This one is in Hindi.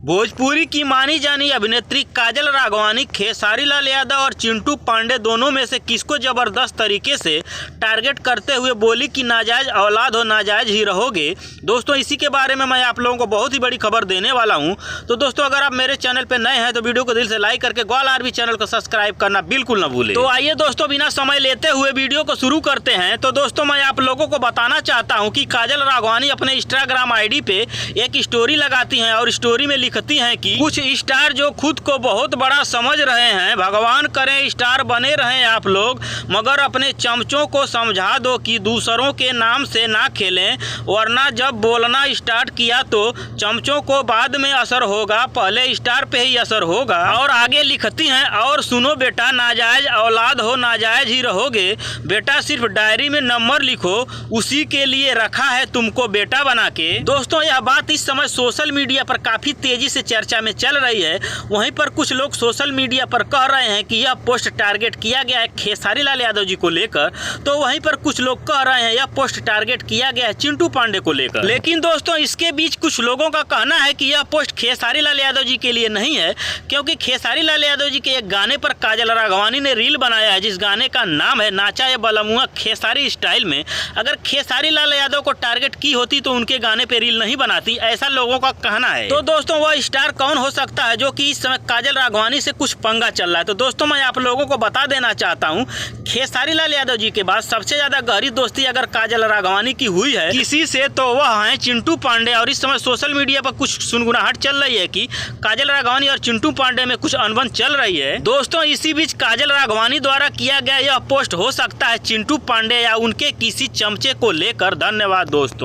भोजपुरी की मानी जानी अभिनेत्री काजल राघवानी खेसारी लाल यादव और चिंटू पांडे दोनों में से किसको जबरदस्त तरीके से टारगेट करते हुए बोली कि नाजायज औलाद हो नाजायज ही रहोगे। दोस्तों इसी के बारे में मैं आप लोगों को बहुत ही बड़ी खबर देने वाला हूं। तो दोस्तों अगर आप मेरे चैनल पर नए हैं तो वीडियो को दिल से लाइक करके ग्वाल आरबी चैनल को सब्सक्राइब करना बिल्कुल न भूलें। तो आइए दोस्तों बिना समय लेते हुए वीडियो को शुरू करते हैं। तो दोस्तों मैं आप लोगों को बताना चाहता हूँ कि काजल राघवानी अपने इंस्टाग्राम ID पे एक स्टोरी लगाती हैं और स्टोरी में लिखती हैं कि कुछ स्टार जो खुद को बहुत बड़ा समझ रहे हैं, भगवान करे स्टार बने रहें आप लोग, मगर अपने चमचों को समझा दो कि दूसरों के नाम से ना खेलें, वरना जब बोलना स्टार्ट किया तो चमचों को बाद में असर होगा, पहले स्टार पे ही असर होगा। और आगे लिखती हैं, और सुनो बेटा नाजायज औलाद हो नाजायज ही रहोगे, बेटा सिर्फ डायरी में नंबर लिखो, उसी के लिए रखा है तुमको बेटा बना के। दोस्तों यह बात इस समय सोशल मीडिया पर काफी तेजी से चर्चा में चल रही है। वहीं पर कुछ लोग सोशल मीडिया पर कह रहे हैं कि यह पोस्ट टारगेट किया गया है खेसारी लाल यादव जी को लेकर, तो वहीं पर कुछ लोग कह रहे हैं यह पोस्ट टारगेट किया गया है चिंटू पांडे को लेकर। लेकिन दोस्तों इसके बीच कुछ लोगों का कहना है कि यह पोस्ट खेसारी लाल यादव जी के लिए नहीं है, क्योंकि खेसारी लाल यादव जी के एक गाने पर काजल राघवानी ने रील बनाया है जिस गाने का नाम है नाचा ये बलमुआ खेसारी स्टाइल में। अगर खेसारी लाल यादव को टारगेट की होती तो उनके गाने पे रील नहीं बनाती, ऐसा लोगों का कहना है। तो दोस्तों वह स्टार कौन हो सकता है जो कि इस समय काजल राघवानी से कुछ पंगा चल रहा है? तो दोस्तों मैं आप लोगों को बता देना चाहता हूं, खेसारी लाल यादव जी के बाद सबसे ज्यादा गहरी दोस्ती अगर काजल राघवानी की हुई है किसी से तो वह है चिंटू पांडे। और इस समय सोशल मीडिया पर कुछ सुनगुनाहट चल रही है कि काजल राघवानी और चिंटू पांडे में कुछ अनबन चल रही है। दोस्तों इसी बीच काजल राघवानी द्वारा किया गया यह पोस्ट हो सकता है चिंटू पांडे या उनके किसी चमचे को लेकर। धन्यवाद दोस्तों।